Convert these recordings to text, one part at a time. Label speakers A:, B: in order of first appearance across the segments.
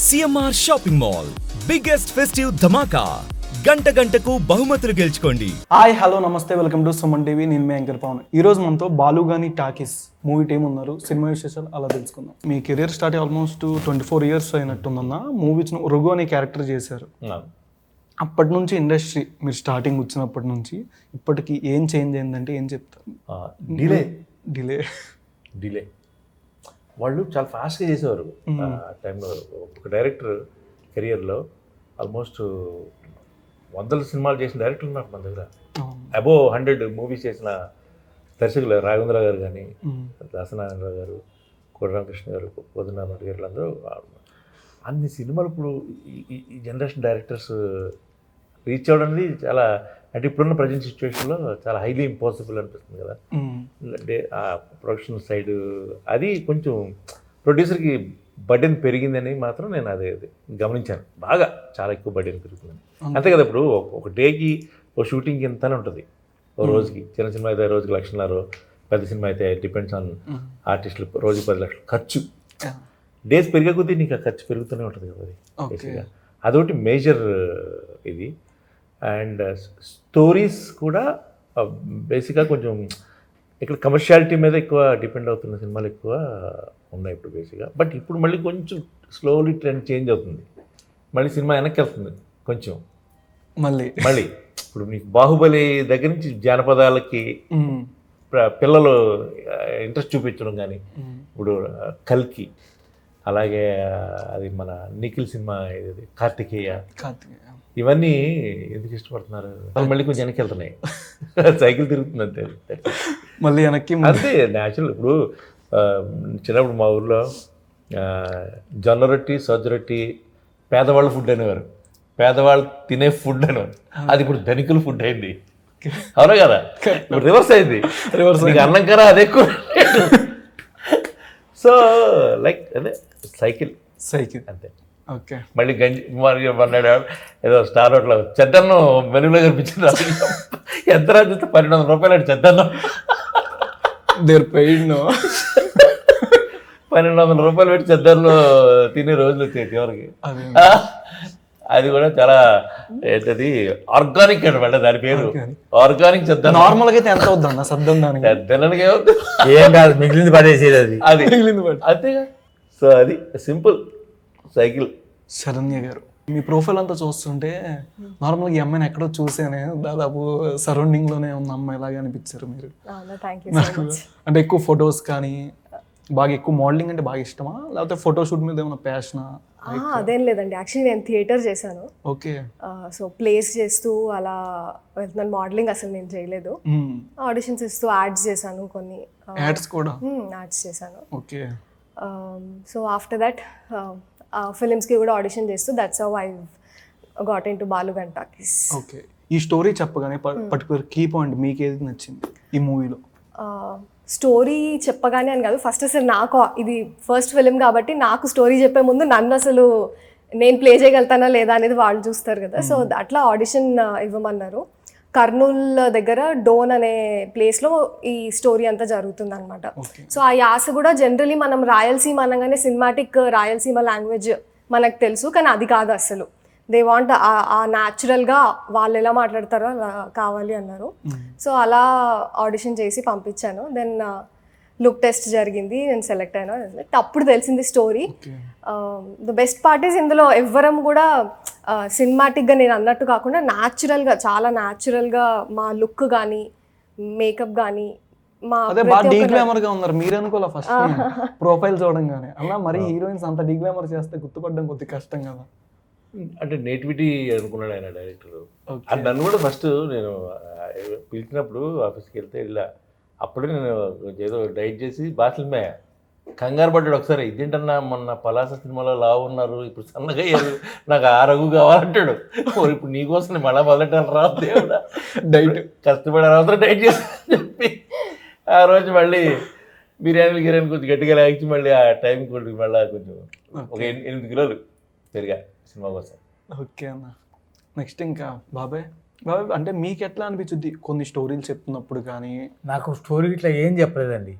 A: CMR shopping mall biggest festive ధమాకా గంటకు బహుమతులు గెలుచుకోండి.
B: హాయ్ హలో నమస్తే, వెల్కమ్ టు సుమన్ టీవీ. నేను మీ యాంకర్ పవన్. ఈ రోజు మనతో బాలుగాని టాకీస్ మూవీ టీం ఉన్నారు. సినిమా విశేషాలు అలా తెలుసుకుందాం. మీ కెరీర్ స్టార్ట్ ఆల్మోస్ట్ 24 years అయినట్టుందన్న. మూవీ రఘు అనే క్యారెక్టర్ చేశారు. అప్పటి నుంచి ఇండస్ట్రీ మీరు స్టార్టింగ్ వచ్చినప్పటి నుంచి ఇప్పటికి ఏం చేంజ్ అయిందంటే ఏం చెప్తారు?
C: డిలే వాళ్ళు చాలా ఫాస్ట్గా చేసేవారు ఆ టైంలో. ఒక డైరెక్టర్ కెరియర్లో ఆల్మోస్ట్ 100 సినిమాలు చేసిన డైరెక్టర్లు ఉన్నారు మన దగ్గర. అబోవ్ 100 మూవీస్ చేసిన దర్శకులు రాఘవేంద్ర గారు కానీ, దాసనారాయణరావు గారు, కోటరామకృష్ణ గారు, పోదనారాయణ గారు, అందరూ అన్ని సినిమాలు ఇప్పుడు ఈ జనరేషన్ డైరెక్టర్స్ రీచ్ అవ్వడం అనేది చాలా, అంటే ఇప్పుడున్న ప్రజెంట్ సిచ్యువేషన్లో చాలా హైలీ ఇంపాసిబుల్ అనిపిస్తుంది కదా. అంటే ఆ ప్రొడక్షన్ సైడ్ అది కొంచెం ప్రొడ్యూసర్కి బర్డెన్ పెరిగిందని మాత్రం నేను అదే గమనించాను. బాగా చాలా ఎక్కువ బర్డెన్ పెరుగుతుందని. అంతే కదా, ఇప్పుడు ఒక డేకి ఓ షూటింగ్కి ఇంతనే ఉంటుంది. ఓ రోజుకి చిన్న సినిమా అయితే రోజుకి 1,00,000, పెద్ద సినిమా అయితే డిపెండ్స్ ఆన్ ఆర్టిస్టులు, రోజుకి 10 లక్షలు ఖర్చు. డేస్ పెరిగే కొద్దీ నీకు ఆ ఖర్చు పెరుగుతూనే ఉంటుంది కదా. అది బేసిక్గా అదొకటి మేజర్ ఇది. అండ్ స్టోరీస్ కూడా బేసిక్గా కొంచెం ఇక్కడ కమర్షియాలిటీ మీద ఎక్కువ డిపెండ్ అవుతున్న సినిమాలు ఎక్కువ ఉన్నాయి ఇప్పుడు బేసిక్గా. బట్ ఇప్పుడు మళ్ళీ కొంచెం స్లోలీ ట్రెండ్ చేంజ్ అవుతుంది. మళ్ళీ సినిమా వెనక్కి వెళ్తుంది కొంచెం. మళ్ళీ ఇప్పుడు మీకు బాహుబలి దగ్గర నుంచి జానపదాలకి పిల్లలు ఇంట్రెస్ట్ చూపించడం కానీ, ఇప్పుడు కల్కి, అలాగే అది మన నిఖిల్ సినిమా ఇది కార్తికేయ, ఇవన్నీ ఎందుకు ఇష్టపడుతున్నారు? మళ్ళీ కొంచెం వెనక్కి వెళ్తున్నాయి. సైకిల్ తిరుగుతుంది అంతే,
B: మళ్ళీ వెనక్కి
C: అంతే న్యాచురల్. ఇప్పుడు చిన్నప్పుడు మా ఊర్లో జొన్న రొట్టి, సజ్జ రొట్టి పేదవాళ్ళ ఫుడ్ అనేవారు, పేదవాళ్ళు తినే ఫుడ్ అనేవారు. అది ఇప్పుడు ధనికుల ఫుడ్ అయింది. అవునా కదా? ఇప్పుడు రివర్స్ అయింది. అన్నం కరా అదే ఎక్కువ. సో లైక్ అదే సైకిల్ అంతే.
B: ఓకే.
C: మళ్ళీ గంజి మన్నాడు ఏదో స్టార్ హోటల్ చెద్దన్నం మెనులో కనిపించింది. ఎంత రాజు 1200 రూపాయలు చెద్దన్నం. 1200 రూపాయలు పెట్టి చెద్దన్నం తినే రోజులు వచ్చాయి చివరికి. అది కూడా చాలా ఏంటది ఆర్గానిక్ అనమాట దాని పేరు. ఆర్గానిక్ చెద్దన్నం.
B: నార్మల్గా అయితే ఎంత అవుద్దన్న సద్దన్నానికి?
C: చెద్దన్నానికి ఏమవుతుంది,
D: ఏం కాదు, మిగిలింది పడేసేది
C: అది అంతేగా. సో అది సింపుల్ సైకిల్.
B: శరణ్య గారు, మీ ప్రొఫైల్ అంతా చూస్తుంటే నార్మల్గా ఈ అమ్మాయిని ఎక్కడో చూసానే, దాదాపు సరౌండింగ్లోనే ఉన్న అమ్మాయి లాగా అనిపించారు మీరు. అంటే ఎక్కువ ఫొటోస్ కానీ, బాగా ఎక్కువ మోడలింగ్ అంటే బాగా ఇష్టమా, లేకపోతే ఫోటోషూట్ మీద ఏమైనా ప్యాషనా?
E: అదేం లేదండి, యాక్చువల్లీ నేను థియేటర్ చేశాను.
B: ఓకే.
E: సో ప్లేస్ చేస్తూ అలా వెళ్తున్నాను. మోడలింగ్ అసలు నేను చేయలేదు. ఆడిషన్స్ ఇస్తూ యాడ్స్ చేశాను, కొన్ని
B: యాడ్స్ కూడా
E: యాడ్స్ చేశాను.
B: ఓకే.
E: సో ఆఫ్టర్ దట్ ఫిలిమ్స్కి కూడా ఆడిషన్ చేస్తూ that's how I got into Balugani talkies.
B: Okay. ఈ స్టోరీ చెప్పగానే పర్టికులర్ కీ పాయింట్ మీకు ఏది నచ్చింది ఈ మూవీలో?
E: స్టోరీ చెప్పగానే అని కాదు, ఫస్ట్ అసలు నాకు ఇది ఫస్ట్ ఫిలిం కాబట్టి నాకు స్టోరీ చెప్పే ముందు నన్ను అసలు నేను ప్లే చేయగలుగుతానా లేదా అనేది వాళ్ళు చూస్తారు కదా. సో అట్లా ఆడిషన్ ఇవ్వమన్నారు. కర్నూల్ దగ్గర డోన్ అనే ప్లేస్లో ఈ స్టోరీ అంతా జరుగుతుంది అనమాట. సో ఆ యాస కూడా జనరలీ మనం రాయలసీమ అనగానే సినిమాటిక్ రాయలసీమ లాంగ్వేజ్ మనకు తెలుసు, కానీ అది కాదు అసలు. దే వాంట్ ఆ న్యాచురల్గా వాళ్ళు ఎలా మాట్లాడతారో అలా కావాలి అన్నారు. సో అలా ఆడిషన్ చేసి పంపించాను. దెన్ లుక్ టెస్ట్ జరిగింది, నేను సెలెక్ట్ అయినా. అప్పుడు తెలిసింది story. The best part is ఇందులో ఎవ్వరం కూడా సినిమాటిక్గా నేను అన్నట్టు కాకుండా న్యాచురల్గా, చాలా న్యాచురల్గా మా లుక్ కానీ, మేకప్ కానీ, మా
B: డీగ్లామర్ గా ఉన్నారు. మీరు అనుకోలే ఫస్ట్ ప్రొఫైల్ చూడంగానే అలా మరి హీరోయిన్స్ అంత డీగ్లామర్ చేస్తే గుర్తుపడడం కొద్దిగా కష్టం కదా.
C: అంటే నేటివిటీ అనుకున్నాడు ఆయన డైరెక్టర్. అది నన్ను కూడా ఫస్ట్ నేను పిలిచినప్పుడు ఆఫీస్కి వెళ్తే ఇలా అప్పుడే నేను ఏదో డైట్ చేసి బాటిల్ కంగారు పడ్డాడు ఒకసారి. ఇదేంటన్నా మొన్న పలాస సినిమాలో లావు ఉన్నారు, ఇప్పుడు సన్నగా అయ్యారు, నాకు ఆ రఘు కావాలంటాడు. ఇప్పుడు నీకోసం నేను మళ్ళీ మొదలెట్టాను రా దేవుడా, డైట్ కష్టపడే అవసరం డైట్ చేసి చెప్పి ఆ రోజు మళ్ళీ బిర్యానీ కొంచెం గట్టిగా లాగించి మళ్ళీ ఆ టైం కొద్దిగా మళ్ళీ కొంచెం ఒక 8 కిలోలు పెరిగా సినిమా కోసం.
B: ఓకే అన్న. నెక్స్ట్ ఇంకా బాబాయ్ అంటే మీకు ఎట్లా అనిపించుద్ది కొన్ని స్టోరీలు చెప్తున్నప్పుడు? కానీ
D: నాకు స్టోరీ ఇట్లా ఏం చెప్పలేదండి.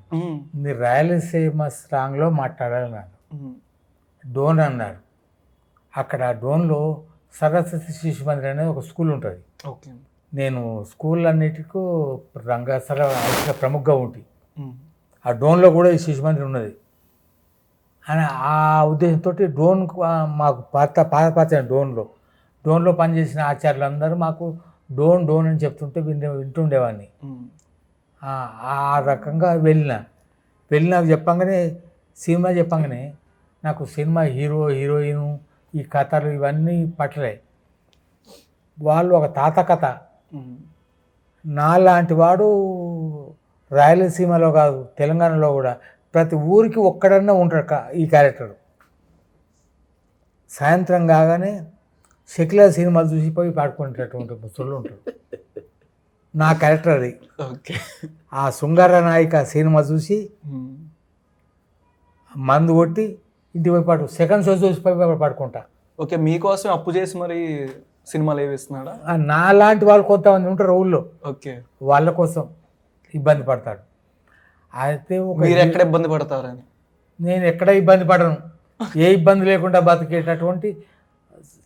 D: మీరు రాయలసీమ స్లాంగ్లో మాట్లాడాలన్నారు, డోన్ అన్నారు, అక్కడ డోన్లో సరస్వతి శిశు మందిర్ అనేది ఒక స్కూల్ ఉంటుంది.
B: ఓకే.
D: నేను స్కూల్ అన్నిటికీ ప్రముఖంగా ఉంటాయి. ఆ డోన్లో కూడా ఈ శిశు మందిర్ ఉన్నది అని ఆ ఉద్దేశంతో డ్రోన్ మాకు పాత డ్రోన్లో పనిచేసిన ఆచార్యులందరూ మాకు డ్రోన్ అని చెప్తుంటే వింటుండేవాడిని. ఆ రకంగా వెళ్ళినా సినిమా చెప్పంగానే నాకు సినిమా హీరోయిన్ ఈ కథలు ఇవన్నీ పట్టలే. వాళ్ళు ఒక తాత కథ, నాలాంటి వాడు రాయలసీమలో కాదు తెలంగాణలో కూడా ప్రతి ఊరికి ఒక్కడన్నా ఉంటాడు ఈ క్యారెక్టర్. సాయంత్రం కాగానే సెక్యులర్ సినిమాలు చూసిపోయి పాడుకునేటటువంటి ముసళ్ళు ఉంటారు. నా క్యారెక్టర్ అది.
B: ఓకే.
D: ఆ శృంగార నాయిక సినిమా చూసి మందు కొట్టి ఇంటికి పోయి పాడు సెకండ్ షో చూసి పోయి పాడుకుంటా.
B: ఓకే, మీకోసం అప్పు చేసి మరి సినిమాలు ఏవిస్తున్నాడా?
D: నా లాంటి వాళ్ళు కొంతమంది ఉంటారు ఊళ్ళో.
B: ఓకే.
D: వాళ్ళ కోసం ఇబ్బంది పడతాడు. అయితే
B: మీరు ఎక్కడ ఇబ్బంది పడతారని?
D: నేను ఎక్కడ ఇబ్బంది పడను. ఏ ఇబ్బంది లేకుండా బతికేటటువంటి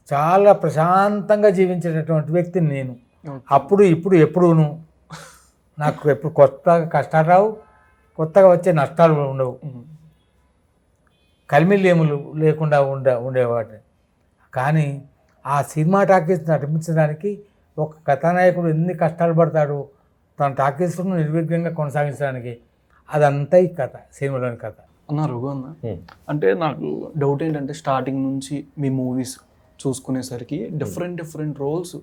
D: చాలా ప్రశాంతంగా జీవించేటటువంటి వ్యక్తిని నేను. అప్పుడు ఇప్పుడు ఎప్పుడూను నాకు ఎప్పుడు కొత్తగా కష్టాలు రావు, కొత్తగా వచ్చే నష్టాలు ఉండవు, కలిమిలేములు లేకుండా ఉండేవాడిని. కానీ ఆ సినిమా టాకీస్ నటించడానికి ఒక కథానాయకుడు ఎన్ని కష్టాలు పడతాడు తన టాకీస్ను నిర్విఘ్నంగా కొనసాగించడానికి, అదంతా ఈ కథ, సినిమాలోని కథ.
B: అన్న రఘు అన్న, అంటే నాకు డౌట్ ఏంటంటే స్టార్టింగ్ నుంచి మీ మూవీస్ చూసుకునేసరికి డిఫరెంట్ రోల్స్,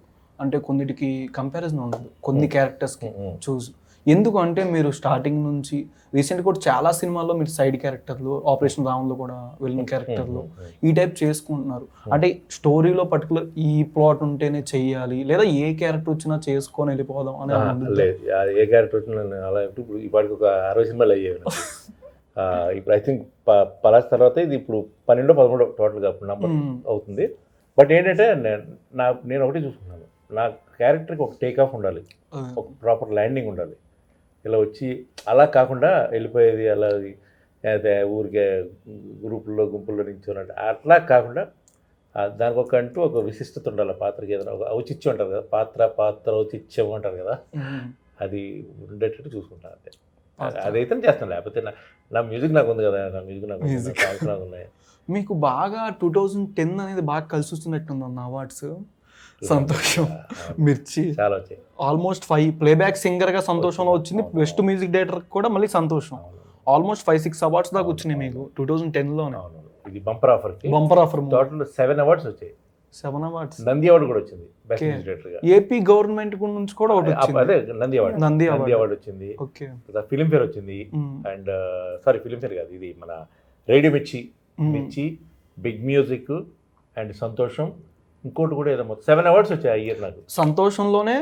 B: అంటే కొన్నిటికి కంపారిజన్ ఉండదు, కొన్ని క్యారెక్టర్స్కి చూస్. ఎందుకు అంటే మీరు స్టార్టింగ్ నుంచి రీసెంట్గా కూడా చాలా సినిమాల్లో మీరు సైడ్ క్యారెక్టర్లు, ఆపరేషన్ రావణ్లో కూడా వెళ్ళిన క్యారెక్టర్లు ఈ టైప్ చేసుకుంటున్నారు. అంటే స్టోరీలో పర్టికులర్ ఈ ప్లాట్ ఉంటేనే చెయ్యాలి, లేదా ఏ క్యారెక్టర్ వచ్చినా చేసుకొని వెళ్ళిపోదాం అని?
C: లేదు, ఏ క్యారెక్టర్ వచ్చినా అలా ఇప్పుడు ఇప్పటికి ఒక 60 సినిమాలు అయ్యాయి. ఇప్పుడు ఐ థింక్ పలాస్ తర్వాత ఇది ఇప్పుడు 12-13 టోటల్గా నంబర్ అవుతుంది. బట్ ఏంటంటే నేను ఒకటి చూసుకున్నాను, నా క్యారెక్టర్కి ఒక టేక్ ఆఫ్ ఉండాలి, ఒక ప్రాపర్ ల్యాండింగ్ ఉండాలి. ఇలా వచ్చి అలా కాకుండా వెళ్ళిపోయేది, అలా అయితే ఊరికే గుంపుల్లో నించున్నట్టు అట్లా కాకుండా దానికి ఒక విశిష్టత ఉండాలి. పాత్రకి ఏదైనా ఒక ఔచిత్యం అంటారు కదా, పాత్ర ఔచిత్యం అంటారు కదా, అది ఉండేటట్టు చూసుకుంటాను. అంతే, అదైతే చేస్తాను. లేకపోతే నా మ్యూజిక్ నాకు ఉంది కదా, నా మ్యూజిక్ నాకు ఉన్నాయి.
B: మీకు బాగా 2010 అనేది బాగా కలిసి వస్తున్నట్టుంది అన్న అవార్డ్స్. సంతోషం, మిర్చి చాలా వచ్చాయి. ఆల్మోస్ట్ 5 ప్లేబ్యాక్ సింగర్గా సంతోషంలో వచ్చింది, బెస్ట్ మ్యూజిక్ డైరెక్టర్ కూడా మళ్ళీ సంతోషం. ఆల్మోస్ట్ 5-6 అవార్డ్స్ దాకా వచ్చినాయి మీకు 2010లోనే.
C: ఇది బంపర్ ఆఫర్ టోటల్ 7 అవార్డ్స్ వచ్చాయి. 7 అవార్డ్స్, నంది అవార్డు కూడా వచ్చింది బెస్ట్ మ్యూజిక్ డైరెక్టర్ గా. ఏపీ గవర్నమెంట్ నుంచి కూడా ఒకటి వచ్చింది, అదే నంది అవార్డు వచ్చింది. ఓకే, ఫిలింఫేర్ వచ్చింది. అండ్ ఫిలింఫేర్ కాదు, ఇది మన రేడియో మిర్చి, బిగ్ మ్యూజిక్ అండ్ సంతోషం, ఇంకోటి కూడా ఏదో 7 అవార్డ్స్ వచ్చాయి ఆ ఇయర్ నాకు. సంతోషంలోనే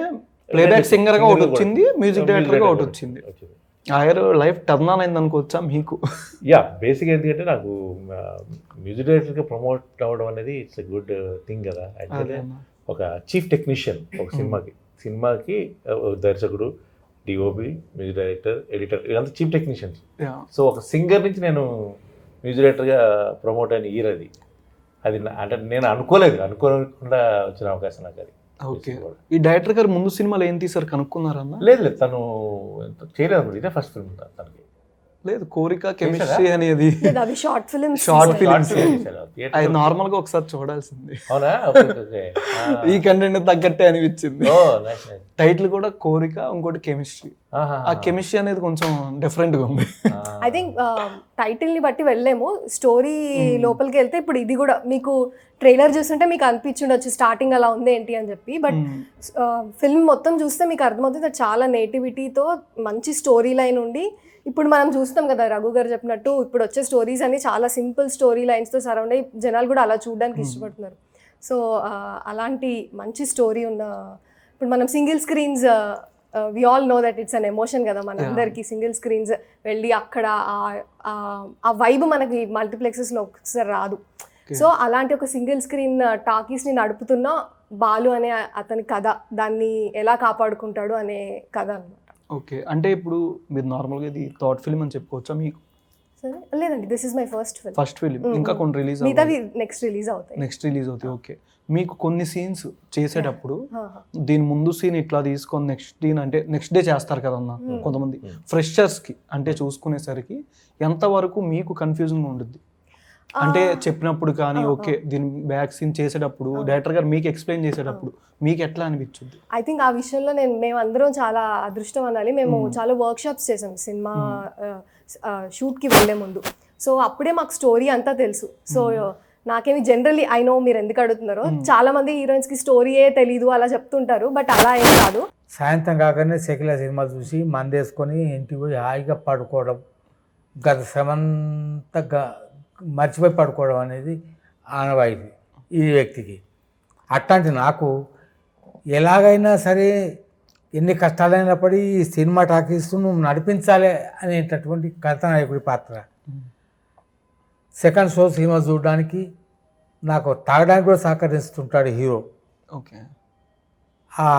C: ప్లేబ్యాక్ సింగర్ గా ఒకటి వచ్చింది, మ్యూజిక్ డైరెక్టర్ గా ఒకటి వచ్చింది. ఆ ఇయర్ లైఫ్ టర్న్ ఆన్ అయింది అనుకోవచ్చా మీకు? యా, బేసిక్ ఎందుకంటే నాకు మ్యూజిక్ డైరెక్టర్ గా ప్రమోట్ అవ్వడం అనేది ఇట్స్ ఎ గుడ్ థింగ్ కదా. యాక్చువల్లీ ఒక చీఫ్ టెక్నీషియన్ ఒక సినిమాకి దర్శకుడు, డిఓపి, మ్యూజిక్ డైరెక్టర్, ఎడిటర్, ఇదంతా చీఫ్ టెక్నీషియన్స్. సో ఒక సింగర్ నుంచి నేను మ్యూజిక్ డైరెక్టర్గా ప్రమోట్ అయిన ఇయర్ అది. అంటే నేను అనుకోకుండా వచ్చిన అవకాశం నాకు అది. ఓకే, ఈ డైరెక్టర్ గారు ముందు సినిమాలు ఏం తీసారు కనుక్కున్నారన్న? లేదు, తను చేయలేదు, ఇదే ఫస్ట్ ఫిల్మ్ తనకి. లేదు, కోరిక, కెమిస్ట్రీ అనేది షార్ట్ ఫిల్మ్స్ అది నార్మల్ గా ఒకసారి చూడాల్సింది. అవునా? ఈ కంటెంట్ తగ్గట్టే అనిపించింది. టైటిల్ కూడా కోరిక, ఇంకోటి కెమిస్ట్రీ. ఆ కెమిస్ట్రీ అనేది కొంచెం డిఫరెంట్ గా ఉంది.
E: ఐ థింక్ టైటిల్ ని బట్టి వెళ్ళలేము, స్టోరీ లోపలికి వెళ్తే ఇప్పుడు ఇది కూడా మీకు ట్రైలర్ చూస్తుంటే మీకు అనిపించుండొచ్చు స్టార్టింగ్ అలా ఉంది ఏంటి అని చెప్పి, బట్ ఫిల్మ్ మొత్తం చూస్తే మీకు అర్థమవుతుంది చాలా నేటివిటీతో మంచి స్టోరీ లైన్ ఉండి. ఇప్పుడు మనం చూస్తాం కదా రఘు గారు చెప్పినట్టు, ఇప్పుడు వచ్చే స్టోరీస్ అన్ని చాలా సింపుల్ స్టోరీ లైన్స్తో సరౌండ్ అయ్యి జనాలు కూడా అలా చూడడానికి ఇష్టపడుతున్నారు. సో అలాంటి మంచి స్టోరీ ఉన్న, ఇప్పుడు మనం single screens, we all know that it's an emotion కదా మన అందరికి. సింగిల్ స్క్రీన్స్ వెళ్ళి అక్కడ ఆ వైబ్ మనకి మల్టీప్లెక్సెస్లో ఒకసారి రాదు. సో అలాంటి ఒక సింగిల్ స్క్రీన్ టాకీస్ని నడుపుతున్న బాలు అనే అతని కథ, దాన్ని ఎలా కాపాడుకుంటాడు అనే కథ అనమాట.
B: ఓకే, అంటే ఇప్పుడు మీరు నార్మల్గా ఇది థర్డ్ ఫిల్మ్ అని చెప్పుకోవచ్చా మీకు?
E: సరే లేదండి, this is my first film.
B: First film, ఇంకా కొన్ని రిలీజ్
E: మిగతావి నెక్స్ట్ రిలీజ్ అవుతాయి.
B: నెక్స్ట్ రిలీజ్ అవుతాయి. ఓకే, మీకు కొన్ని సీన్స్ చేసేటప్పుడు దీని ముందు సీన్ ఇట్లా తీసుకొని నెక్స్ట్ సీన్ అంటే నెక్స్ట్ డే చేస్తారు కదన్న కొంతమంది ఫ్రెషర్స్కి, అంటే చూసుకునేసరికి ఎంతవరకు మీకు కన్ఫ్యూజన్గా ఉంటుంది? అంటే చెప్పినప్పుడు కానీ ఓకే, దీని బ్యాక్ సీన్ చేసేటప్పుడు డైరెక్టర్ గారు మీకు ఎక్స్ప్లెయిన్ చేసేటప్పుడు మీకు ఎట్లా అనిపించింది?
E: ఐ థింక్ ఆ విషయంలో మేము అందరం చాలా అదృష్టం అనాలి. మేము చాలా వర్క్ షాప్స్ చేసాం సినిమా షూట్కి వెళ్ళే ముందు. సో అప్పుడే మాకు స్టోరీ అంతా తెలుసు. సో నాకేమి జనరల్లీ ఐ నో మీరు ఎందుకు అడుగుతున్నారో, చాలా మంది హీరోయిన్స్కి స్టోరీయే తెలీదు అలా చెప్తుంటారు, బట్ అలా ఏం కాదు.
D: సాయంత్రం కాగానే సెక్యులర్ సినిమా చూసి మందేసుకొని ఇంటికి పోయి హాయిగా పడుకోవడం, గత శ్రమంతా మర్చిపోయి పడుకోవడం అనేది ఆనవాయితీ ఈ వ్యక్తికి. అట్లాంటి నాకు ఎలాగైనా సరే ఎన్ని కష్టాలైనప్పటికీ ఈ సినిమా టాకీస్ నువ్వు నడిపించాలి అనేటటువంటి కథానాయకుడి పాత్ర. సెకండ్ షో సినిమా చూడడానికి నాకు తాగడానికి కూడా సహకరిస్తుంటాడు హీరో.
B: ఓకే,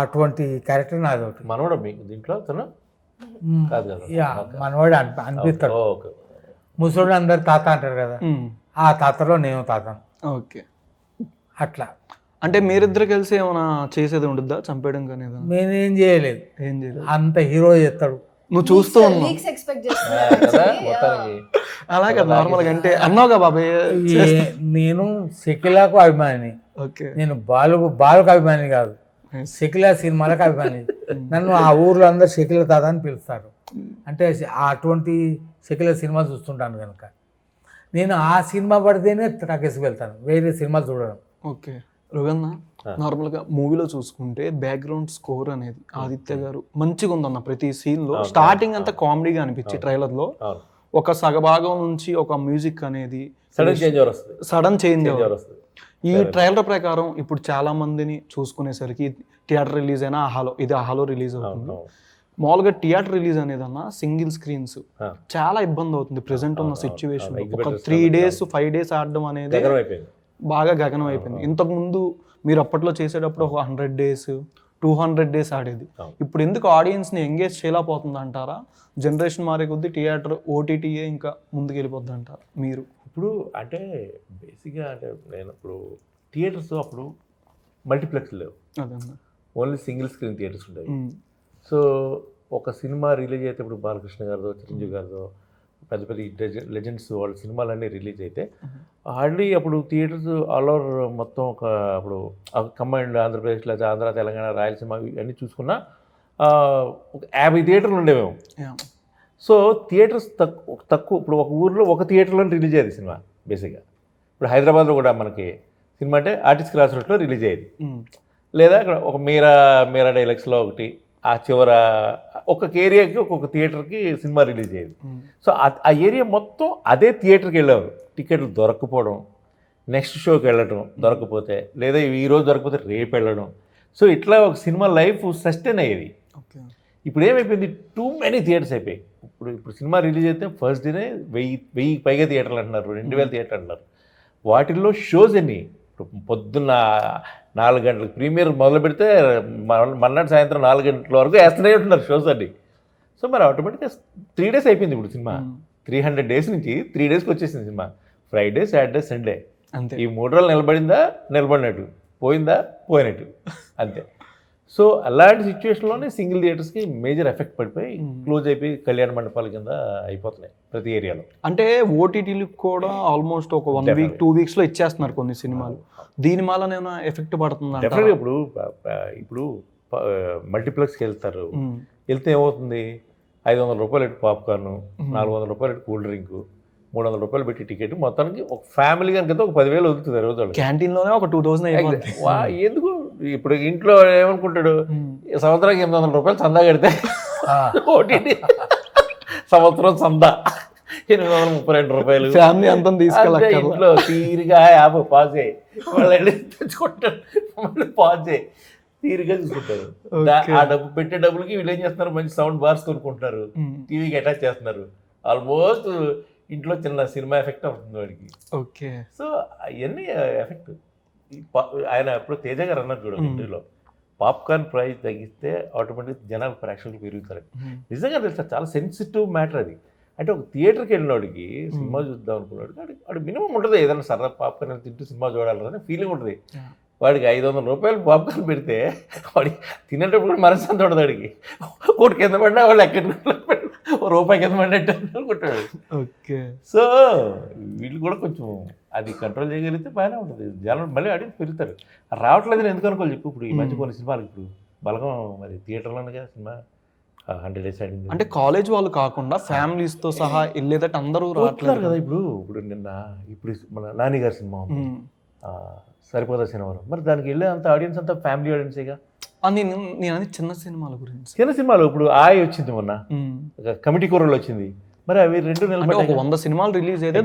D: అటువంటి క్యారెక్టర్ నాది ఒకటి.
C: మనోడు మీకు దీంట్లో తను కాదు కదా?
D: యా, మనవాడు అనిపిస్తాడు.
C: ఓకే,
D: ముసలోడు అందరు తాత అంటారు కదా, ఆ తాతలో నేను తాతను.
B: ఓకే,
D: అట్లా
B: అంటే మీరిద్దరు కలిసి ఏమైనా చేసేది ఉంటుందా, చంపేయడం కానీ ఏదైనా?
D: నేనేం చేయలేదు,
B: ఏం చేయలేదు,
D: అంత హీరో చేస్తాడు.
B: నువ్వు చూస్తూ ఉన్నావు
E: లీక్స్ ఎక్స్పెక్ట్
C: కదా
E: చేస్తున్నారు.
C: మొత్తానికి.
B: అలా కదా నార్మల్గా, అంటే అన్నావుగా బాబాయ్.
D: నేను షకీలాకు అభిమాని,
B: ఓకే,
D: నేను బాలుకు అభిమాని కాదు, షకీలా సినిమాలకు అభిమాని. నన్ను ఆ ఊర్లో అందరు షకీలా తాత అని పిలుస్తారు. అంటే అటువంటి షకీలా సినిమా చూస్తుంటాను కనుక నేను ఆ సినిమా పడితేనే టాకీస్కి వెళ్తాను, వేరే సినిమాలు చూడడం.
B: ఓకే రుగన్న, నార్మల్గా మూవీలో చూసుకుంటే బ్యాక్గ్రౌండ్ స్కోర్ అనేది ఆదిత్య గారు మంచిగా ఉందన్న. ప్రతి సీన్లో స్టార్టింగ్ అంతా కామెడీగా అనిపించి ట్రైలర్లో ఒక సగభాగం నుంచి ఒక మ్యూజిక్ అనేది సడన్ చేంజ్
C: వస్తుంది.
B: ఈ ట్రైలర్ ప్రకారం ఇప్పుడు చాలా మందిని చూసుకునేసరికి థియేటర్ రిలీజ్ అయినా ఆహాలో, ఇది ఆహాలో రిలీజ్ అవుతుంది. మామూలుగా థియేటర్ రిలీజ్ అనేది అన్న సింగిల్ స్క్రీన్స్ చాలా ఇబ్బంది అవుతుంది ప్రెసెంట్ ఉన్న సిచ్యువేషన్. ఒక 3 days 5 days ఆడడం అనేది బాగా గగనం అయిపోయింది. ఇంతకు ముందు మీరు అప్పట్లో చేసేటప్పుడు ఒక 100 days 200 days ఆడేది. ఇప్పుడు ఎందుకు ఆడియన్స్ని ఎంగేజ్ చేయలేకపోతుంది అంటారా? జనరేషన్ మారే కొద్దీ థియేటర్ ఓటీటీఏ ఇంకా ముందుకు వెళ్ళిపోద్ది అంటారా మీరు?
C: ఇప్పుడు అంటే బేసిక్గా అంటే నేను ఇప్పుడు థియేటర్స్ అప్పుడు మల్టీప్లెక్స్ లేవు,
B: అదన్నా
C: ఓన్లీ సింగిల్ స్క్రీన్ థియేటర్స్ ఉండేవి. సో ఒక సినిమా రిలీజ్ అయితే ఇప్పుడు బాలకృష్ణ గారిదో చిరంజీవి గారిదో పెద్ద పెద్ద లెజెండ్స్ వాళ్ళ సినిమాలన్నీ రిలీజ్ అయితే హార్డ్లీ అప్పుడు థియేటర్స్ ఆల్ ఓవర్ మొత్తం ఒక అప్పుడు కంబైన్డ్ ఆంధ్రప్రదేశ్ లేదా ఆంధ్ర తెలంగాణ రాయలసీమ ఇవన్నీ చూసుకున్నా ఒక 50 థియేటర్లు ఉండేవేమో. సో థియేటర్స్ తక్కువ. ఇప్పుడు ఒక ఊర్లో ఒక థియేటర్లో రిలీజ్ అయ్యేది సినిమా బేసిక్గా. ఇప్పుడు హైదరాబాద్లో కూడా మనకి సినిమా అంటే ఆర్టిస్ట్ క్రాస్ రోడ్లో రిలీజ్ అయ్యేది, లేదా అక్కడ ఒక మీరా డైలాగ్స్లో ఒకటి, ఆ చివర ఒక్కొక్క ఏరియాకి ఒక్కొక్క థియేటర్కి సినిమా రిలీజ్ అయ్యేది. సో ఆ ఏరియా మొత్తం అదే థియేటర్కి వెళ్ళేవారు. టికెట్లు దొరకపోవడం, నెక్స్ట్ షోకి వెళ్ళడం దొరకపోతే, లేదా ఈరోజు దొరకపోతే రేపు వెళ్ళడం. సో ఇట్లా ఒక సినిమా లైఫ్ సస్టైన్ అయ్యేది. ఇప్పుడు ఏమైపోయింది, టూ మెనీ థియేటర్స్ అయిపోయాయి. ఇప్పుడు సినిమా రిలీజ్ అయితే ఫస్ట్ డేనే 1000 పైగా థియేటర్లు అంటున్నారు, 2000 థియేటర్లు అంటున్నారు. వాటిల్లో షోస్ ఎన్ని? పొద్దున్న 4 గంటలకు ప్రీమియర్ మొదలు పెడితే మర్నాడు సాయంత్రం 4 గంటల వరకు వేస్తూనే ఉంటున్నారు షోస్ అన్ని. సో మరి ఆటోమేటిక్గా 3 days అయిపోయింది ఇప్పుడు సినిమా. 300 days నుంచి 3 daysకి వచ్చేసింది సినిమా. ఫ్రైడే, సాటర్డే, సండే, ఈ 3 రోజులు నిలబడినట్టు, పోయిందా పోయినట్టు అంతే. సో అలాంటి సిచ్యువేషన్లోనే సింగిల్ థియేటర్స్కి మేజర్ ఎఫెక్ట్ పడిపోయి క్లోజ్ అయిపోయి కళ్యాణ మండపాల కింద అయిపోతున్నాయి ప్రతి ఏరియాలో.
B: అంటే ఓటీటీలకు కూడా ఆల్మోస్ట్ ఒక 1 week 2 weeksలో ఇచ్చేస్తున్నారు కొన్ని సినిమాలు. దీని వల్ల ఏమైనా ఎఫెక్ట్ పడుతుంది?
C: డెఫినెట్గా ఇప్పుడు మల్టీప్లెక్స్కి వెళ్తారు, వెళ్తే ఏమవుతుంది, 500 రూపాయలు పెట్టి పాప్కార్న్, 400 రూపాయలు పెట్టి కూల్ డ్రింక్, 300 రూపాయలు పెట్టి టికెట్, మొత్తానికి ఒక ఫ్యామిలీ కనుక ఒక 10,000 వదులుతుంది రోజు.
B: క్యాంటీన్లోనే ఒక 2000 అయిపోతుంది.
C: ఎందుకు ఇప్పుడు ఇంట్లో ఏమనుకుంటాడు, సంవత్సరానికి 800 రూపాయలు చందా కడితే ఓటీటీ సంవత్సరం చందా 832 రూపాయలు,
B: ఫ్యామిలీ అంతా తీసుకెళ్ళి
C: ఇంట్లో తీరిగా యాభై పాస్ అయ్యి వాళ్ళు వెళ్ళి తెచ్చుకుంటారు, మళ్ళీ పాస్ అయ్యి తీరిగా చూసుకుంటారు. ఆ డబ్బు పెట్టే డబ్బులకి వీళ్ళు ఏం చేస్తున్నారు, మంచి సౌండ్ బార్స్ కొనుక్కుంటారు, టీవీకి అటాచ్ చేస్తున్నారు. ఆల్మోస్ట్ ఇంట్లో చిన్న సినిమా ఎఫెక్ట్ అవుతుంది వాడికి.
B: ఓకే,
C: సో అవన్నీ ఎఫెక్ట్. ఆయన ఎప్పుడు తేజ గారు అన్నారు చూడండి ఇంటర్వ్యూలో, పాప్కార్న్ ప్రైస్ తగ్గిస్తే ఆటోమేటిక్ జనాలు ప్రేక్షకులు పెరుగుతారు. నిజంగా తెలుసా, చాలా సెన్సిటివ్ మ్యాటర్ అది. అంటే ఒక థియేటర్కి వెళ్ళినోడికి సినిమా చూద్దాం అనుకున్నాడు వాడు మినిమం ఉంటుంది ఏదైనా సరదా పాప్కార్న్ తింటూ సినిమా చూడాలని ఫీలింగ్ ఉంటుంది. వాడికి 500 రూపాయలు పాప్కార్న్ పెడితే వాడికి తినేటప్పుడు కూడా మనసంత ఉండదు. వాడికి ఒకటి కింద పడినా వాళ్ళు ఎక్కడ రూపాయి కింద పడినట్టు అనుకుంటాడు.
B: ఓకే.
C: సో వీళ్ళు కూడా కొంచెం అది కంట్రోల్ చేయగలిగితే బాగానే ఉంటుంది. జనం మళ్ళీ అడిగి పెరుగుతారు. రావట్లేదని ఎందుకు అనుకోవాలి చెప్పు. ఇప్పుడు ఈ మధ్య కొన్ని సినిమాలు ఇప్పుడు బలగం మరి థియేటర్లోనే కదా సినిమా 100 days ఆడింది.
B: అంటే కాలేజ్ వాళ్ళు కాకుండా ఫ్యామిలీస్ తో సహా వెళ్ళేదట అందరూ
C: రావట్లేదు కదా. ఇప్పుడు నిన్న ఇప్పుడు మన నాని గారి సినిమా ఉంది, సరిపోదా శనివారం. మరి దానికి వెళ్ళే అంత ఆడియన్స్ అంతా ఫ్యామిలీ ఆడియన్సేగా.
B: నేను అది చిన్న సినిమాల గురించి.
C: చిన్న సినిమాలు ఇప్పుడు ఆయి వచ్చింది మొన్న, కమిటీ కూరలు వచ్చింది. మరి అవి 2 నెలలు
B: 100 సినిమాలు రిలీజ్ అయితే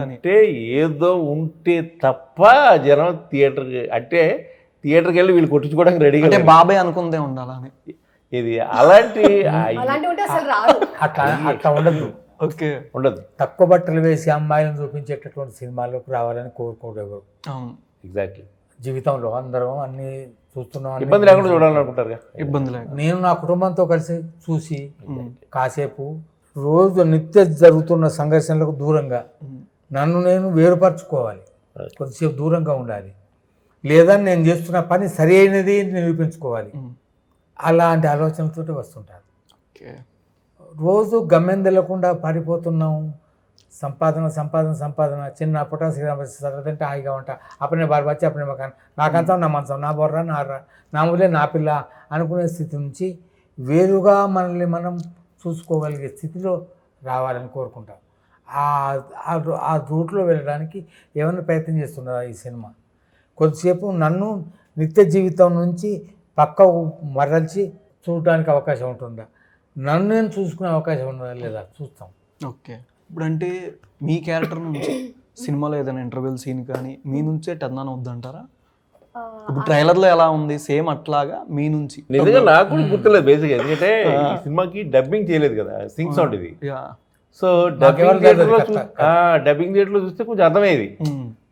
C: అంటే ఏదో ఉంటే తప్ప జనం థియేటర్కి వెళ్ళి వీళ్ళు కొట్టించుకోవడానికి రెడీగా.
B: అంటే బాబాయ్ అనుకుందే ఉండాలని
C: ఇది అలాంటి
D: అట్లా ఉండదు.
B: ఓకే,
C: ఉండదు.
D: తక్కువ బట్టలు వేసి అమ్మాయిలను చూపించేటటువంటి సినిమాల్లోకి రావాలని కోరుకోవడం.
C: ఎగ్జాక్ట్లీ.
D: జీవితంలో అందరం అన్ని చూస్తున్నాం,
C: ఇబ్బంది లేకుండా చూడాలనుకుంటారు.
B: ఇబ్బంది లేకుండా
D: నేను నా కుటుంబంతో కలిసి చూసి కాసేపు రోజు నిత్య జరుగుతున్న సంఘర్షణలకు దూరంగా నన్ను నేను వేరుపరచుకోవాలి, కొద్దిసేపు దూరంగా ఉండాలి, లేదా నేను చేస్తున్న పని సరి అయినది నిరూపించుకోవాలి. అలాంటి ఆలోచనలతో వస్తుంటారు. రోజు గమ్యం తెలకుండా పారిపోతున్నాం. సంపాదన సంపాదన సంపాదన. చిన్న పుట్ట శ్రీరామంటే హాయిగా ఉంటా, అప్పుడే బారు వచ్చి అప్పుడే మకాన్, నాకంతా నా మంచం, నా బొర్ర నా ఊళ్ళే నా పిల్ల అనుకునే స్థితి నుంచి వేరుగా మనల్ని మనం చూసుకోగలిగే స్థితిలో రావాలని కోరుకుంటాం. ఆ రూట్లో వెళ్ళడానికి ఏమైనా ప్రయత్నం చేస్తున్నారా ఈ సినిమా? కొద్దిసేపు నన్ను నిత్య జీవితం నుంచి పక్కకు మరల్చి చూడడానికి అవకాశం ఉంటుందా, నన్ను నేను చూసుకునే అవకాశం ఉన్నదా లేదా చూస్తాం.
B: ఓకే. ఇప్పుడు అంటే మీ క్యారెక్టర్ నుంచి సినిమాలో ఏదైనా ఇంటర్వెల్ సీన్ కానీ మీ నుంచే టర్న్ ఆన్ వద్దంటారా? ఇప్పుడు ట్రైలర్లో ఎలా ఉంది సేమ్ అట్లాగా మీ నుంచి?
C: నిజంగా నాకు కూడా గుర్తులేదు బేసిక్గా, ఎందుకంటే ఈ సినిమాకి డబ్బింగ్ చేయలేదు కదా, సింగ్ సౌండ్ ఇది. సో డబ్బింగ్ థియేటర్లో చూస్తే కొంచెం అర్థమయ్యేది.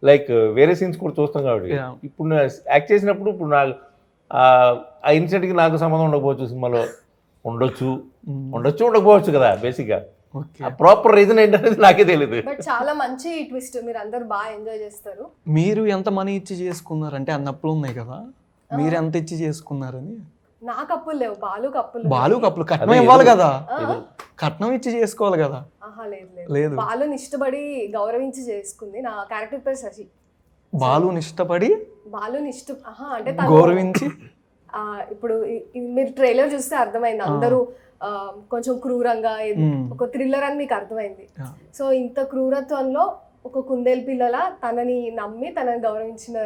C: లైక్ వేరే సీన్స్ కూడా చూస్తాం కాబట్టి. ఇప్పుడు యాక్ట్ చేసినప్పుడు ఇప్పుడు నాకు ఆ ఇన్సిడెంట్కి నాకు సంబంధం ఉండకపోవచ్చు, సినిమాలో ఉండొచ్చు ఉండకపోవచ్చు కదా బేసిక్గా. ప్రాపర్ రీజన్ ఏంటనేది నాకే తెలియదు.
E: బట్ చాలా మంచి ట్విస్ట్, మీరు అందరు బాగా ఎంజాయ్ చేస్తారు.
B: మీరు ఎంత మనీ ఇచ్చి చేసుకున్నారు అంటే అన్నప్పుడు ఉన్నాయి కదా, మీరు ఎంత ఇచ్చి చేసుకున్నారని?
E: నాకు అప్పులు లేవు, బాలు కప్పులు
B: కట్నం ఇవ్వాలి కదా, కట్నం ఇచ్చి చేసుకోవాలి కదా.
E: లేదు, బాలుని ఇష్టపడి గౌరవించి చేసుకుంది. నా క్యారెక్టర్ పేరు శశి.
B: బాలుని ఇష్టపడి
E: అంటే
B: గౌరవించి.
E: ఇప్పుడు మీరు ట్రైలర్ చూస్తే అర్థమైంది, అందరూ కొంచెం క్రూరంగా ఒక థ్రిల్లర్ అని మీకు అర్థమైంది. సో ఇంత క్రూరత్వంలో ఒక కుందేలు పిల్లల తనని నమ్మి తనని గౌరవించిన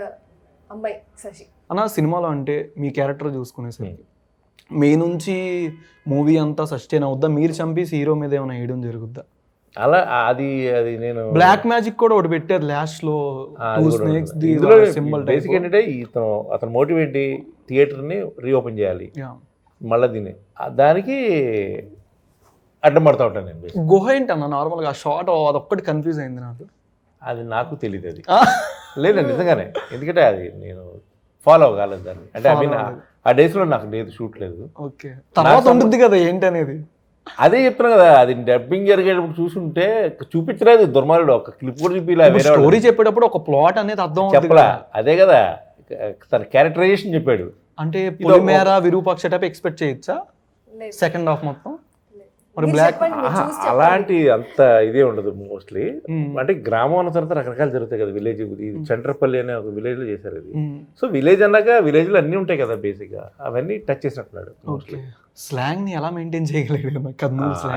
E: అమ్మాయి శశి
B: అన్న. సినిమాలో అంటే మీ క్యారెక్టర్ చూసుకునేసరికి మీ నుంచి మూవీ అంతా సస్టైన్ అవుద్దా? మీరు చంపేసి హీరో మీద ఏమైనా వేయడం జరుగుద్దా?
C: అలా అది నేను
B: బ్లాక్ మ్యాజిక్ కూడా ఒకటి పెట్టారు లాస్ట్ లో, సింబల్.
C: బేసిక్ ఏంటంటే అతను మోటివ్ ఏంటి, థియేటర్ని రీఓపెన్ చేయాలి, మళ్ళీ దీన్ని దానికి అడ్డం పడతా ఉంటాను నేను.
B: గుహ ఏంటన్నా నార్మల్గా ఆ షార్ట్ అదొక్కటి కన్ఫ్యూజ్ అయింది నాకు.
C: అది నాకు తెలియదు అది. లేదు నిజంగానే, ఎందుకంటే అది నేను ఫాలో అవ్వగలను దాన్ని. అంటే ఐ మీన్ ఆ డేస్లో నాకు లేదు, షూట్ లేదు.
B: ఓకే, తర్వాత ఉంటుంది కదా ఏంటి అనేది.
C: అదే చెప్తున్నా కదా, అది డబ్బింగ్ జరిగేటప్పుడు చూసుంటే చూపించలేదు దుర్మార్గుడు, ఒక క్లిప్ కూడా చూపించలే.
B: స్టోరీ చెప్పేటప్పుడు ఒక ప్లాట్ అనేది అర్థం
C: చెప్పలా. అదే కదా తన క్యారెక్టరైజేషన్ చెప్పాడు.
B: అంటే పొలిమేర విరూపాక్ష టైప్ ఎక్స్పెక్ట్ చేయొచ్చా సెకండ్ హాఫ్ మొత్తం? మరి బ్లాక్
C: అలాంటి అంత ఇదే ఉండదు మోస్ట్లీ. అంటే గ్రామం అన్న తర్వాత రకరకాలు జరుగుతాయి కదా. విలేజ్, చండ్రపల్లి అనే ఒక విలేజ్ లో చేశారు అది. సో విలేజ్ అన్నాక విలేజ్ లో అన్ని ఉంటాయి కదా బేసిక్ గా, అవన్నీ టచ్ చేసినట్టున్నాడు.
B: స్లాంగ్ ని ఎలా మెయింటైన్ చేయగలిగాడు?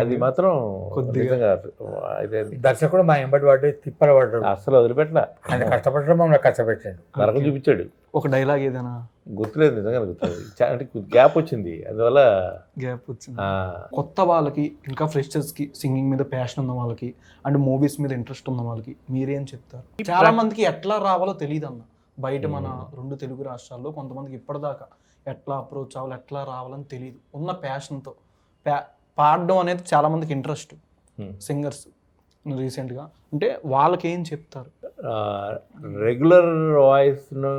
C: అది మాత్రం కొద్దిగా
D: దర్శకుడు మా ఎంబడి వాడు తిప్పల పడ్డాడు,
C: అసలు వదిలిపెట్టిన.
D: ఆయన కష్టపడడం మమ్మల్ని కష్టపెట్టాడు,
C: నరకం చూపించాడు.
B: ఒక డైలాగ్ ఏదైనా
C: గుర్తులేదు, నిజంగా గుర్తులేదు. అంటే గ్యాప్ వచ్చింది, అందువల్ల
B: గ్యాప్ వచ్చింది. కొత్త వాళ్ళకి ఇంకా ఫ్రెషర్స్ కి సింగింగ్ మీద ప్యాషన్ ఉన్న వాళ్ళకి అండ్ మూవీస్ మీద ఇంట్రెస్ట్ ఉన్న వాళ్ళకి మీరేం చెప్తారు? చాలా మందికి ఎట్లా రావాలో తెలియదు అన్న. బయట మన 2 తెలుగు రాష్ట్రాల్లో కొంతమందికి ఇప్పటిదాకా ఎట్లా అప్రోచ్ అవ్వాలి, ఎట్లా రావాలని తెలియదు. ఉన్న ప్యాషన్తో పాడడం అనేది చాలా మందికి ఇంట్రెస్ట్ సింగర్స్ రీసెంట్గా. అంటే వాళ్ళకి ఏం చెప్తారు?
C: రెగ్యులర్ వాయిస్ను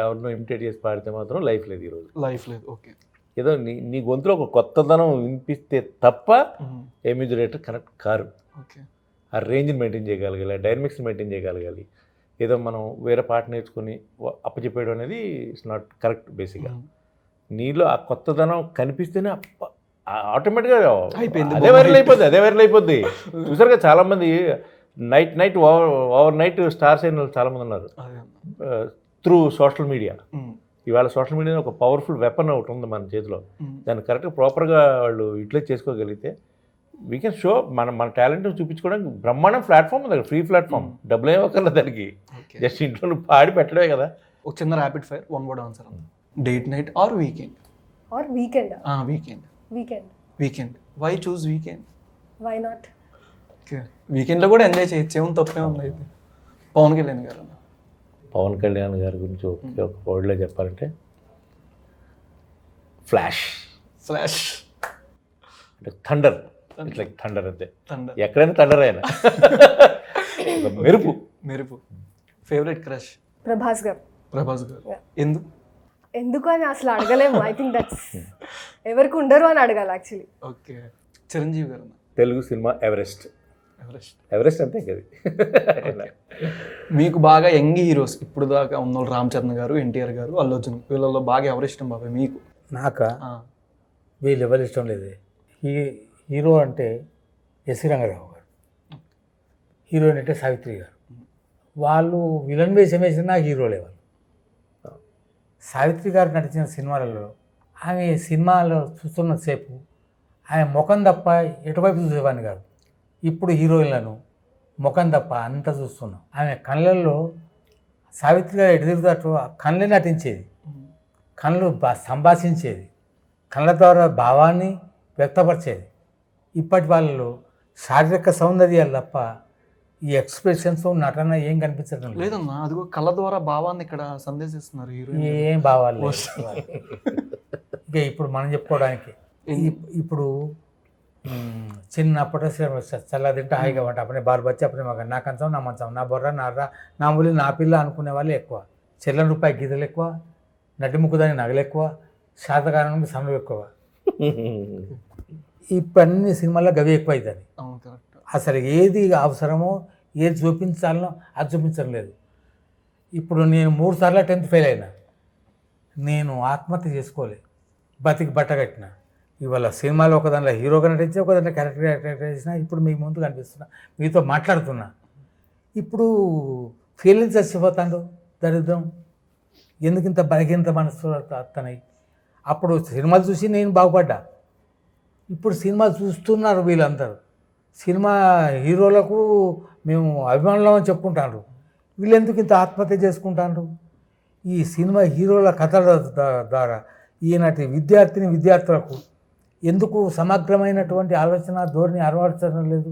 C: ఎవరినో ఇమిటేట్ చేసి పాడితే మాత్రం లైఫ్ లేదు ఈరోజు.
B: లైఫ్ లేదు. ఓకే.
C: ఏదో నీ గొంతులో ఒక కొత్తదనం వినిపిస్తే తప్ప ఏ మ్యూజిక్ డైరెక్టర్ కనెక్ట్ కారు.
B: ఓకే.
C: ఆ రేంజ్ని మెయింటైన్ చేయగలగాలి, డైనమిక్స్ని మెయింటైన్ చేయగలగాలి. ఏదో మనం వేరే పాట నేర్చుకుని అప్పచెప్పేయడం అనేది ఇట్స్ నాట్ కరెక్ట్. బేసిక్గా నీలో ఆ కొత్తదనం కనిపిస్తేనే ఆటోమేటిక్గా
B: అయిపోయింది,
C: అదే వైరల్ అయిపోద్ది. చూసారుగా చాలామంది నైట్ ఓవర్ నైట్ స్టార్స్ అయిన వాళ్ళు చాలామంది ఉన్నారు త్రూ సోషల్ మీడియా. ఇవాళ సోషల్ మీడియా ఒక పవర్ఫుల్ వెపన్ ఒకటి ఉంది మన చేతిలో. దాన్ని కరెక్ట్గా ప్రాపర్గా వాళ్ళు యూటిలైజ్ చేసుకోగలిగితే వీ కెన్ షో మన టాలెంట్ చూపించుకోవడానికి బ్రహ్మాండం ప్లాట్ఫామ్ ఉంది, ఫ్రీ ప్లాట్ఫామ్. డబ్బులు ఏమక్కర్లేదు దానికి, జస్ట్ ఇంట్లో నువ్వు పాడి పెట్టడమే కదా.
B: ఒక చిన్న rapid fire, one word answer. Date night or weekend?
E: Weekend.
B: Why choose weekend?
E: Why not?
B: Okay. వీకెండ్లో కూడా ఎంజాయ్ చేయొచ్చు, ఏమో తప్పే ఉంది. అయితే పవన్ కళ్యాణ్ గారు.
C: పవన్ కళ్యాణ్ గారి గురించి ఒక వర్డ్లో చెప్పాలంటే ఫ్లాష్ అంటే థండర్. ఇట్స్ లైక్ థండర్ అంతే. ఎక్కడైనా థండర్ అయినా మెరుపు.
B: Favourite crush?
E: ప్రభాస్ గారు.
B: ఎందుకు
E: అని అసలు అడగలేము. ఐ థింక్ దట్స్ ఎవరికి ఉండరు అని అడగాలి యాక్చువల్లీ.
B: ఓకే. చిరంజీవి గారు.
C: తెలుగు సినిమా ఎవరెస్ట్ అంతే కదా.
B: మీకు బాగా యంగ్ హీరోస్ ఇప్పుడు దాకా ఉన్న రామ్ చరణ్ గారు, ఎన్టీఆర్ గారు, అల్లు అర్జున్, వీళ్ళలో బాగా ఎవరు ఇష్టం బాబాయ్ మీకు?
D: నాకా వీళ్ళు ఎవరు ఇష్టం లేదు. హీరో అంటే ఎస్వి రంగారావు గారు, హీరోయిన్ అంటే సావిత్రి గారు. వాళ్ళు విలన్ వేషం వేసిన హీరోలే వాళ్ళు. సావిత్రి గారు నటించిన సినిమాలలో ఆమె సినిమాలో చూస్తున్నసేపు ఆమె ముఖం తప్ప ఎటువైపు చూసేవాడిని కాదు. ఇప్పుడు హీరోయిన్లను ముఖం తప్ప అంతా చూస్తున్నాం. ఆమె కళ్ళల్లో సావిత్రి గారు ఎటు తిరుగుతాటో కళ్ళే నటించేది, కళ్ళు సంభాషించేది, కళ్ళ ద్వారా భావాన్ని వ్యక్తపరిచేది. ఇప్పటి వాళ్ళలో శారీరక సౌందర్యాలు తప్ప ఈ ఎక్స్ప్రెషన్స్ నటన ఏం కనిపించడం
B: లేదన్నా. అదిగో కళ్ళ ద్వారా భావాన్ని ఇక్కడ సందేశిస్తున్నారు హీరోయిన్.
D: ఏం భావాలు ఇక ఇప్పుడు మనం చెప్పుకోవడానికి ఇప్పుడు చిన్నప్పుడు చల్ల తింటే హాయిగా వంట అప్పుడే బారు బచ్చి అప్పుడే మాకు నా కంచం నా మంచం నా బొర్ర నా ములి నా పిల్ల అనుకునే వాళ్ళే ఎక్కువ. చెల్ల రూపాయి గీతలు ఎక్కువ, నటి ముక్కుదాని నగలు ఎక్కువ, శాతకారణానికి సమయం ఎక్కువ. ఇప్పుడు అన్ని సినిమాల్లో గవి ఎక్కువ అవుతుంది. అసలు ఏది అవసరమో ఏది చూపించాలనో అది చూపించడం లేదు. ఇప్పుడు నేను 3 సార్లు 10th ఫెయిల్ అయినా, నేను ఆత్మహత్య చేసుకోలే, బతికి బట్టగట్టిన. ఇవాళ సినిమాలో ఒక దాంట్లో హీరోగా నటించి ఒక దాంట్లో క్యారెక్టర్ చేసిన, ఇప్పుడు మీ ముందు కనిపిస్తున్నా, మీతో మాట్లాడుతున్నా. ఇప్పుడు ఫీలింగ్స్ చచ్చిపోతాడు దరిద్రం. ఎందుకు ఇంత బలహీనత మనసు అత్తనాయి? అప్పుడు సినిమాలు చూసి నేను బాగుపడ్డా, ఇప్పుడు సినిమాలు చూస్తున్నారు వీళ్ళందరూ. సినిమా హీరోలకు మేము అభిమానులం అని చెప్పుకుంటారు, వీళ్ళు ఎందుకు ఇంత ఆత్మహత్య చేసుకుంటారు? ఈ సినిమా హీరోల కథల ద్వారా ఈనాటి విద్యార్థులకు ఎందుకు సమగ్రమైనటువంటి ఆలోచన ధోరణి అలవర్చడం లేదు?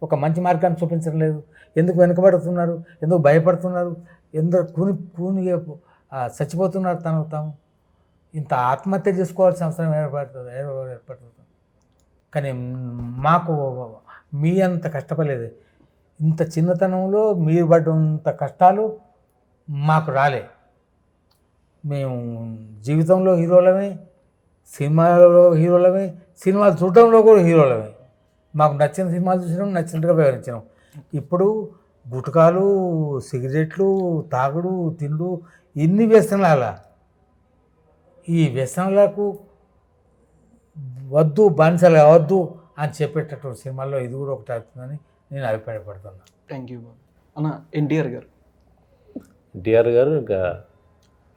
D: ఒక మంచి మార్గాన్ని చూపించడం లేదు. ఎందుకు వెనుకబడుతున్నారు? ఎందుకు భయపడుతున్నారు? ఎందుకు కూని చచ్చిపోతున్నారు తనకు తాము? ఇంత ఆత్మహత్య చేసుకోవాల్సిన అవసరం ఏర్పడుతుంది. కానీ మాకు మీ అంత కష్టపడలేదు. ఇంత చిన్నతనంలో మీరు పడ్డంత కష్టాలు మాకు రాలే. మేము జీవితంలో హీరోలమే, సినిమాలో హీరోలమే, సినిమాలు చూడటంలో కూడా హీరోలమే. మాకు నచ్చిన సినిమాలు చూసినాం, నచ్చినట్టుగా వ్యవహరించినాం. ఇప్పుడు గుట్కాలు, సిగరెట్లు, తాగుడు, తిండు, ఇన్ని వ్యసనాల. ఈ వ్యసనాలకు వద్దు, బానిసలు వద్దు అని చెప్పేటటువంటి సినిమాల్లో ఇది కూడా ఒకటి అవుతుందని నేను అభిప్రాయపడుతున్నా.
B: థ్యాంక్ యూ అన్న. ఎన్టీఆర్ గారు
C: ఇంకా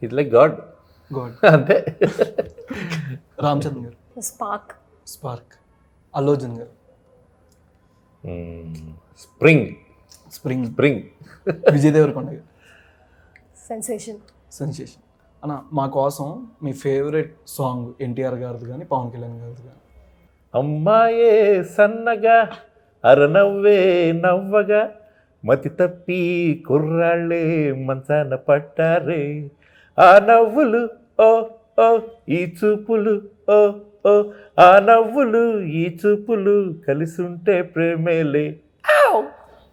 C: ఇట్స్ లైక్ గాడ్ అంతే.
B: రామ్ చరణ్ గారు స్పార్క్. అల్లు అర్జున్ గారు స్ప్రింగ్. విజయ్ దేవరకొండ గారు సెన్సేషన్. అన్న మా కోసం మీ ఫేవరెట్ సాంగ్ ఎన్టీఆర్ గారిది కానీ పవన్ కళ్యాణ్ గారిది కానీ.
C: అమ్మాయే సన్నగా అరనవ్వే నవ్వగా మతి తప్పి కుర్రాళ్ళే మంచాన పట్టారే, ఆ నవ్వులు ఓ ఓ ఈ చూపులు ఓ ఓ, ఆ నవ్వులు ఈ చూపులు కలిసుంటే ప్రేమేలే.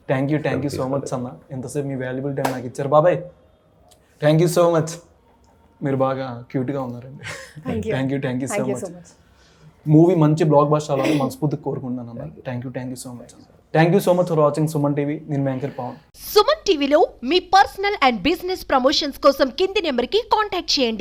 B: థ్యాంక్ యూ సో మచ్ అన్న. ఎంతసేపు మీ వాల్యుబుల్ టైం నాకు ఇచ్చారు బాబాయ్. Thank you so much. మీరు బాగా క్యూట్గా ఉన్నారండి.
E: Thank you.
B: Thank you so
E: thank you
B: much.
E: So much.
B: Movie మంచి బ్లాక్ బస్టర్ అవ్వాలని మనస్ఫూర్తిగా కోరుకుంటున్నాను అన్న. Thank you so much. Thank you so much for watching Suman TV. నేను మీ యాంకర్ పవన్.
F: సుమన్ టీవీలో మీ పర్సనల్ అండ్ బిజినెస్ ప్రమోషన్స్ కోసం కింది నెంబర్కి కాంటాక్ట్ చేయండి.